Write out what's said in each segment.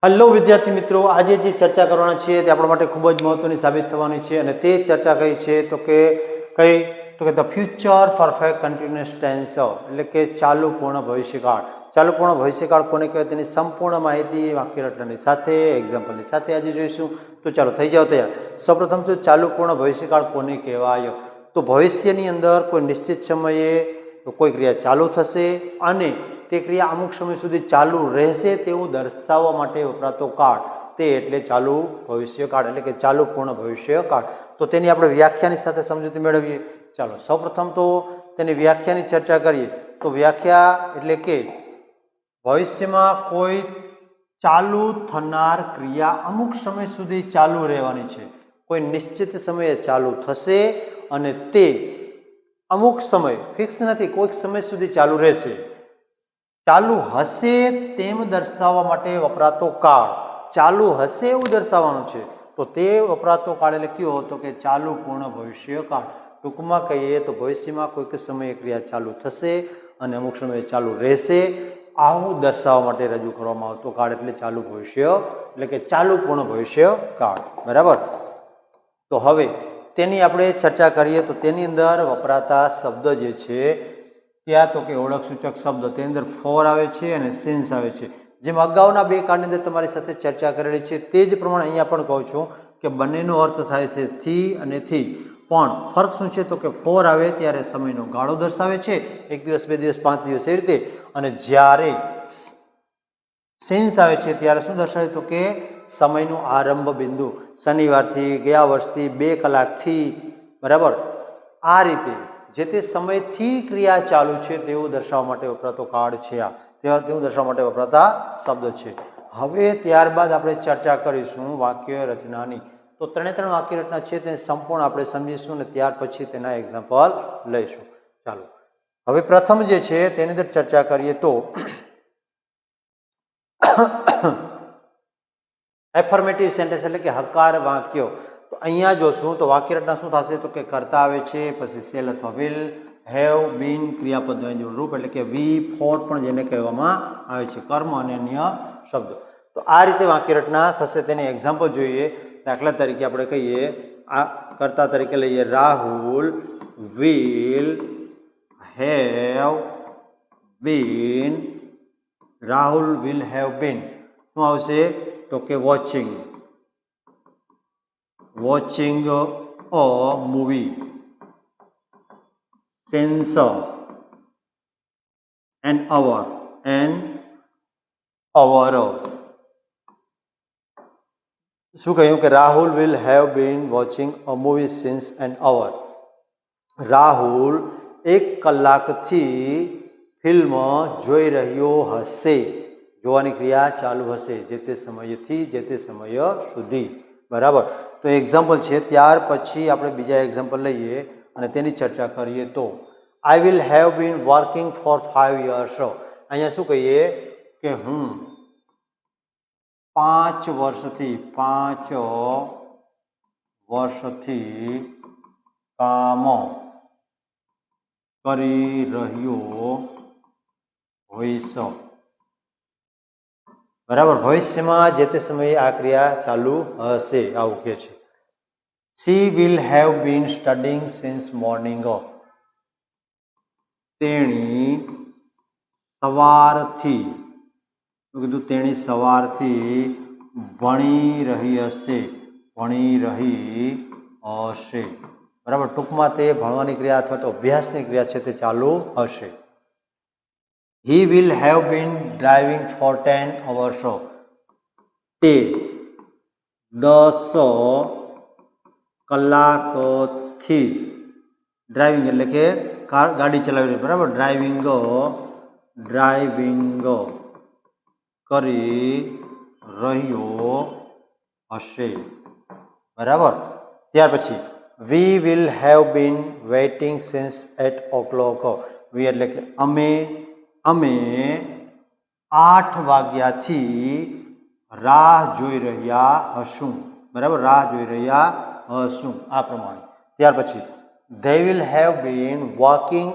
Hello વિદ્યાર્થી મિત્રો, આજે જે ચર્ચા કરવાના છે તે આપણા માટે ખૂબ જ મહત્વની સાબિત થવાની છે અને તે ચર્ચા કઈ છે તો કે the future perfect continuous tense, એટલે કે ચાલુ પૂર્ણ ભવિષ્યકાળ. ચાલુ પૂર્ણ ભવિષ્યકાળ કોને કહેવાય તેની સંપૂર્ણ માહિતી વાક્યરચનાની સાથે એક્ઝામ્પલની સાથે આજે જોઈશું. તો ચાલો થઈ જાવ તૈયાર. સૌપ્રથમ તો ચાલુ પૂર્ણ ભવિષ્યકાળ કોને કહેવાય? તો ભવિષ્યની અંદર કોઈ નિશ્ચિત સમયે કોઈ ક્રિયા ચાલુ થશે અને તે ક્રિયા અમુક સમય સુધી ચાલુ રહેશે તેવું દર્શાવવા માટે વપરાતો કાળ, તે એટલે ચાલુ ભવિષ્યકાળ, એટલે કે ચાલુ પૂર્ણ ભવિષ્યકાળ. તો તેની આપણે વ્યાખ્યાની સાથે સમજૂતી મેળવીએ. ચાલો સૌપ્રથમ તો તેની વ્યાખ્યાની ચર્ચા કરીએ. તો વ્યાખ્યા એટલે કે ભવિષ્યમાં કોઈ ચાલુ થનાર ક્રિયા અમુક સમય સુધી ચાલુ રહેવાની છે. કોઈ નિશ્ચિત સમયે ચાલુ થશે અને તે અમુક સમય ફિક્સ નથી, કોઈક સમય સુધી ચાલુ રહેશે. ચાલુ હશે તેમ દર્શાવવા માટે વપરાતો કાળ, ચાલુ હશે એવું દર્શાવવાનું છે તો તે વપરાતો કાળ એટલે કયો હતો કે ચાલુ પૂર્ણ ભવિષ્યકાળ. ટૂંકમાં કહીએ તો ભવિષ્યમાં કોઈક સમયે ક્રિયા ચાલુ થશે અને અમુક સમયે ચાલુ રહેશે, આવું દર્શાવવા માટે રજૂ કરવામાં આવતો કાળ એટલે ચાલુ ભવિષ્ય, એટલે કે ચાલુ પૂર્ણ ભવિષ્યકાળ. બરાબર. તો હવે તેની આપણે ચર્ચા કરીએ તો તેની અંદર વપરાતા શબ્દ જે છે ત્યાં તો કે ઓળખ સૂચક શબ્દ, તેની અંદર ફોર આવે છે અને સિન્સ આવે છે. જેમ અગાઉના બે કાળની અંદર તમારી સાથે ચર્ચા કરેલી છે તે જ પ્રમાણે અહીંયા પણ કહું છું કે બંનેનો અર્થ થાય છે થી અને થી. પણ ફરક શું છે તો કે ફોર આવે ત્યારે સમયનો ગાળો દર્શાવે છે, 1 દિવસ 2 દિવસ 5 દિવસ એ રીતે, અને જ્યારે સિન્સ આવે છે ત્યારે શું દર્શાવે તો કે સમયનું આરંભ બિંદુ, શનિવારથી, ગયા વર્ષથી, 2 કલાકથી. બરાબર. આ રીતે જે તે સમયથી ક્રિયા ચાલુ છે તેવું દર્શાવવા માટે વપરાતો કાળ છે આ, તેવું દર્શાવવા માટે વપરાતા શબ્દ છે. હવે ત્યારબાદ આપણે ચર્ચા કરીશું વાક્ય રચનાની. તો 3 વાક્ય રચના છે તેને સંપૂર્ણ આપણે સમજીશું અને ત્યાર પછી તેના એક્ઝામ્પલ લઈશું. ચાલો હવે પ્રથમ જે છે તેની અંદર ચર્ચા કરીએ તો એફર્મેટિવ સેન્ટેન્સ એટલે કે હકાર વાક્યો. તો અહીંયા જોશું તો વાક્ય રચના શું થશે તો કે કરતા આવે છે, પછી સેલ અથવા વિલ, હેવ, બીન, ક્રિયાપદનું રૂપ એટલે કે વી, ફોર પણ જેને કહેવામાં આવે છે, કર્મ અને અન્ય શબ્દો. તો આ રીતે વાક્ય રચના થશે. તેને એક્ઝામ્પલ જોઈએ. દાખલા તરીકે આપણે કહીએ, આ કરતા તરીકે લઈએ, Rahul will have been. Rahul will have been શું આવશે તો કે watching a movie, since an hour શું કહ્યું કે Rahul will have been watching a movie since an hour. Rahul 1 કલાકથી ફિલ્મ જોઈ રહ્યો હશે. જોવાની ક્રિયા ચાલુ હશે જે તે સમયથી જે તે સમય સુધી. બરાબર. તો એક્ઝામ્પલ છે. ત્યાર પછી આપણે બીજા એક્ઝામ્પલ લઈએ અને તેની ચર્ચા કરીએ. તો I will have been working for 5 years. અહીંયા શું કહીએ કે હું 5 વર્ષથી કામ કરી રહ્યો હોઈશ. બરાબર. ભવિષ્યમાં જે તે સમયે આ ક્રિયા ચાલુ હશે આવું કહે છે. She will have been studying since morning. તેણી સવારથી ભણી રહી હશે. બરાબર. ટૂંકમાં તે ભણવાની ક્રિયા અથવા તો અભ્યાસની ક્રિયા છે તે ચાલુ હશે. He will have been driving for 10 hours. તે 10 કલાકથી ડ્રાઇવિંગ એટલે કે ગાડી ચલાવી રહી. બરાબર. ડ્રાઇવિંગ કરી રહ્યો હશે. બરાબર. ત્યાર પછી we will have been waiting since 8 o'clock. we એટલે કે અમે 8 વાગ્યાથી રાહ જોઈ રહ્યા હશું. બરાબર. રાહ જોઈ રહ્યા હશું આ પ્રમાણે. ત્યાર પછી they will have been working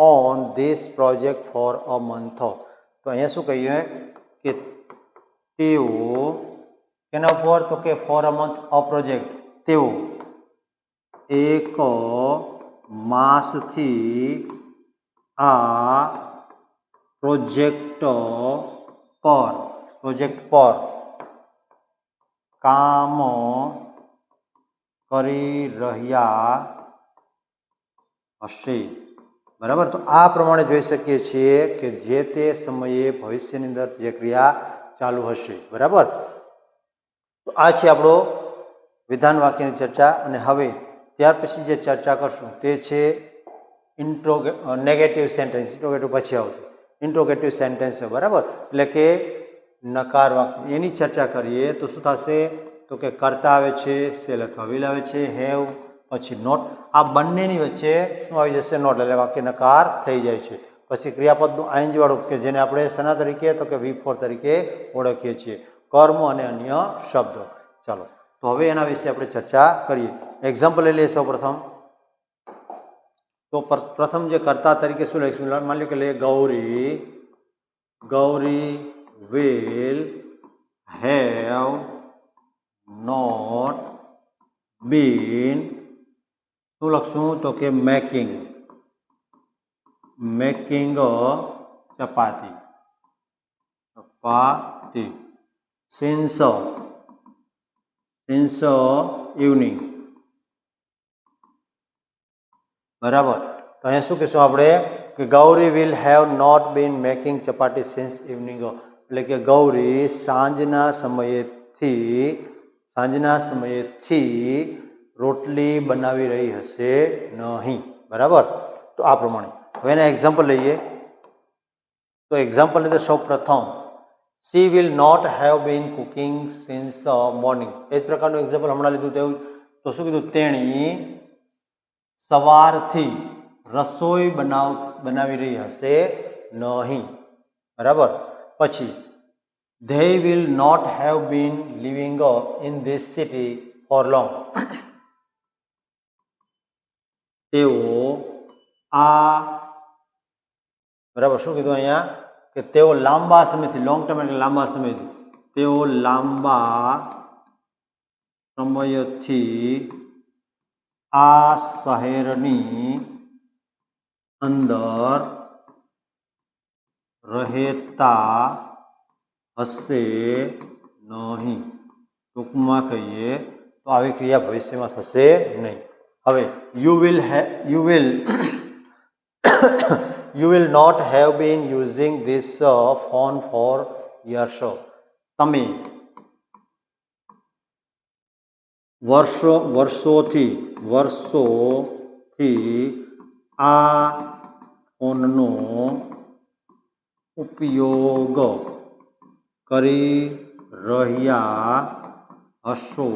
on this project for a month. તો અહીંયા શું કહીએ કે તેઓ કેના ઉપર તો કે for a month a project તેઓ એક માસથી આ પ્રોજેક્ટ પર કામ કરી રહ્યા હશે. બરાબર. તો આ પ્રમાણે જોઈ શકીએ છીએ કે જે તે સમયે ભવિષ્યની અંદર જે ક્રિયા ચાલુ હશે. બરાબર. તો આ છે આપણો વિધાન વાક્યની ચર્ચા. અને હવે ત્યાર પછી જે ચર્ચા કરશું તે છે નેગેટિવ સેન્ટેન્સ. ઇન્ટ્રોગેટિવ પછી આવશે. ઇન્ટ્રોગેટિવ સેન્ટેન્સ છે. બરાબર. એટલે કે નકાર વાક્ય. એની ચર્ચા કરીએ તો શું થશે? તો કે કરતા આવે છે, સેલ અથવા વિલ આવે છે, હેવ, પછી નોટ. આ બંનેની વચ્ચે શું આવી જશે? નોટ. એટલે વાક્ય નકાર થઈ જાય છે. પછી ક્રિયાપદનું આઈએનજી વાળું કે જેને આપણે શેના તરીકે તો કે V4 તરીકે ઓળખીએ છીએ. કર્મ અને અન્ય શબ્દો. ચાલો તો હવે એના વિશે આપણે ચર્ચા કરીએ. એક્ઝામ્પલ લઈ લઈએ સૌ પ્રથમ. તો પ્રથમ જે કર્તા તરીકે શું લઈશું? માની લો કે લઈએ Gauri will have not been શું લખશું? તો કે મેકિંગ ચપાતી since evening. બરાબર. તો અહીંયા શું કહીશું આપણે કે Gauri will have not been making chapati since evening. એટલે કે ગૌરી સાંજના સમયેથી રોટલી બનાવી રહી હશે નહીં. બરાબર. તો આ પ્રમાણે હવે એના એક્ઝામ્પલ લઈએ. તો એક્ઝામ્પલની અંદર સૌ પ્રથમ she will not have been cooking since morning. એ જ પ્રકારનું એક્ઝામ્પલ હમણાં લીધું તેવું. તો શું કીધું? તેણી સવારથી રસોઈ બનાવી રહી હશે નહીં. બરાબર. પછી they will not have been living in this city for long. તેઓ આ બરાબર શું કીધું અહીંયા? કે તેઓ લાંબા સમયથી, લોંગ ટર્મ એટલે લાંબા સમયથી, તેઓ લાંબા સમયથી આ શહેરની અંદર રહેતા હશે નહીં. ટૂંકમાં કહીએ તો આવી ક્રિયા ભવિષ્યમાં થશે નહીં. હવે you will not have been using this phone for years. તમે વર્ષોથી આ ફોનનો ઉપયોગ કરી રહ્યા હશો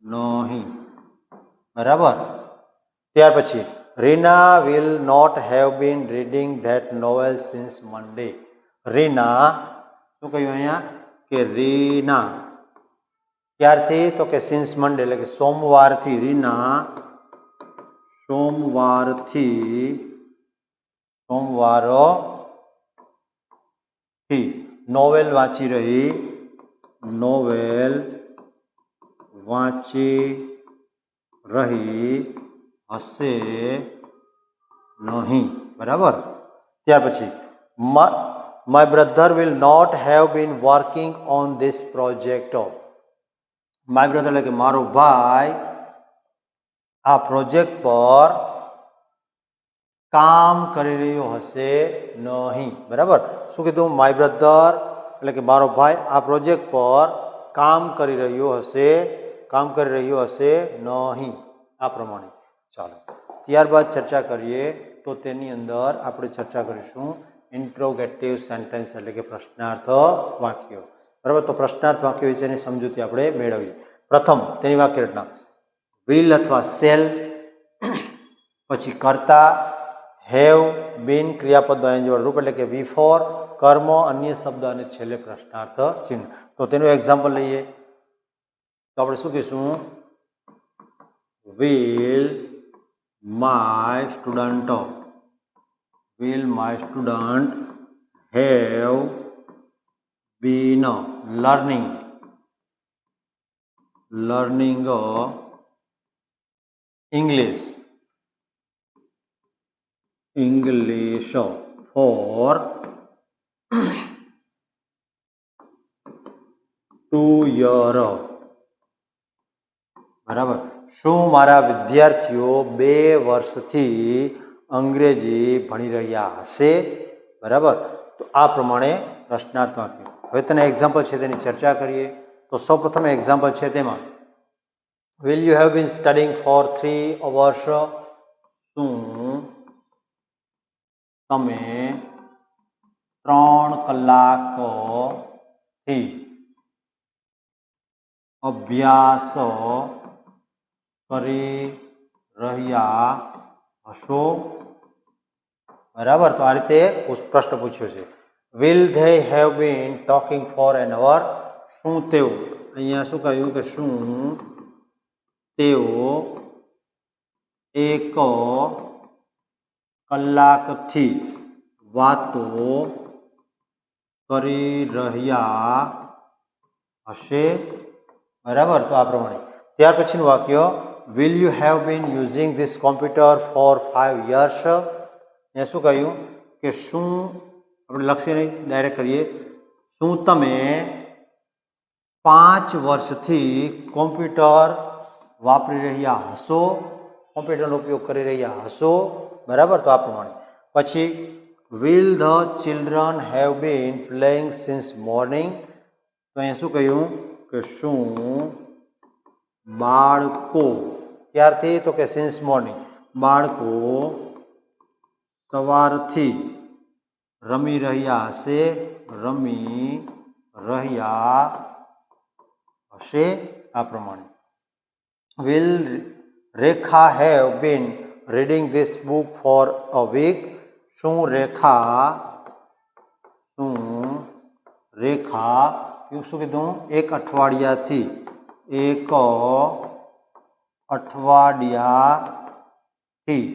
નહીં. બરાબર. ત્યાર પછી Reena will not have been reading that novel since Monday. Reena શું કહ્યું અહીંયા? કે રીના ક્યારથી? તો કે સિન્સ મંડે એટલે કે સોમવારથી. રીના સોમવારથી નોવેલ વાંચી રહી હશે નહીં. બરાબર. ત્યાર પછી my brother will not have been working on this project. My brother એટલે કે મારો ભાઈ આ પ્રોજેક્ટ પર કામ કરી રહ્યો હશે નહીં. બરાબર. શું કીધું? માય બ્રધર એટલે કે મારો ભાઈ આ પ્રોજેક્ટ પર કામ કરી રહ્યો હશે નહીં. આ પ્રમાણે. ચાલો ત્યારબાદ ચર્ચા કરીએ. તો તેની અંદર આપણે ચર્ચા કરીશું ઇન્ટ્રોગેટિવ સેન્ટેન્સ એટલે કે પ્રશ્નાર્થ વાક્યો. બરાબર. તો પ્રશ્નાર્થ વાક્ય વિશેની સમજૂતી આપણે મેળવીએ. પ્રથમ તેની વાક્ય રચના વિલ અથવા સેલ, પછી કર્તા, હેવ, બીન ક્રિયાપદનો એન્જોડ રૂપ એટલે કે V4, કર્મ, અન્ય શબ્દ અને છેલ્લે પ્રશ્નાર્થ ચિહ્ન. તો તેનું એક્ઝામ્પલ લઈએ તો આપણે શું કહીશું? will my student have been learning English for 2 years. બરાબર. શું મારા વિદ્યાર્થીઓ 2 વર્ષથી અંગ્રેજી ભણી રહ્યા હશે? બરાબર. તો આ પ્રમાણે પ્રશ્નાર્થ વાક્ય. હવે તેના એક્ઝામ્પલ છે તેની ચર્ચા કરીએ. તો સૌપ્રથમ એક્ઝામ્પલ છે તેમાં will you have been studying for 3 hours? શું તમે 3 કલાકથી અભ્યાસ કરી રહ્યા હશો? બરાબર. તો આ રીતે પ્રશ્ન પૂછ્યો છે. will they have been talking for an hour? શું તેઓ, અહીંયા શું કહ્યું કે શું તેઓ 1 કલાકથી વાતો કરી રહ્યા હશે? બરાબર. તો આ પ્રમાણે. ત્યાર પછીનું વાક્ય will you have been using this computer for 5 years? અહીંયા શું કહ્યું કે શું, આપણે લખીએ નહીં, ડાયરેક્ટ કરીએ. શું તમે 5 વર્ષથી કોમ્પ્યુટર વાપરી રહ્યા હશો? કોમ્પ્યુટરનો ઉપયોગ કરી રહ્યા હશો? બરાબર. તો આ પ્રમાણે. પછી will the children have been playing since morning? તો અહીંયા શું કહ્યું કે શું બાળકો, ક્યારથી? તો કે સિન્સ મોર્નિંગ, બાળકો સવારથી રમી રહ્યા હશે? રમી રહ્યા હશે. આ પ્રમાણે. will Rekha have been reading this book for a week? શું રેખા શું કીધું? 1 અઠવાડિયાથી, 1 અઠવાડિયાથી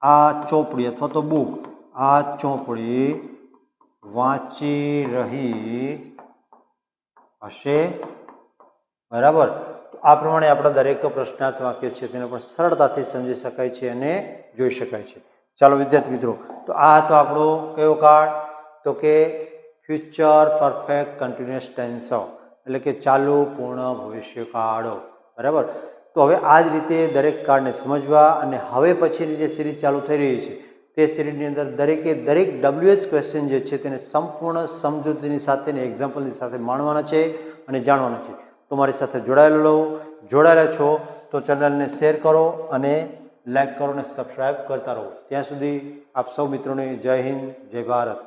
આ ચોપડી અથવા તો બુક, આ ચોપડી વાંચી રહી હશે? બરાબર. આ પ્રમાણે આપણા દરેક પ્રશ્નાર્થ વાક્ય છે તેને પણ સરળતાથી સમજી શકાય છે અને જોઈ શકાય છે. ચાલો વિદ્યાર્થી મિત્રો, તો આ હતો આપણો કયો કાર્ડ? તો કે ફ્યુચર પરફેક્ટ કન્ટિન્યુઅસ ટેન્સ, એટલે કે ચાલુ પૂર્ણ ભવિષ્યકાળ. બરાબર. તો હવે આ જ રીતે દરેક કાર્ડને સમજવા અને હવે પછીની જે સિરીઝ ચાલુ થઈ રહી છે તે સિરીઝની અંદર દરેક WH ક્વેશ્ચન જે છે તેને સંપૂર્ણ સમજૂતીની સાથે અને એક્ઝામ્પલની સાથે માણવાના છે અને જાણવાના છે. તો મારી સાથે જોડાયેલા છો તો ચેનલને શેર કરો અને લાઈક કરો અને સબસ્ક્રાઈબ કરતા રહો. ત્યાં સુધી આપ સૌ મિત્રોને જય હિન્દ, જય ભારત.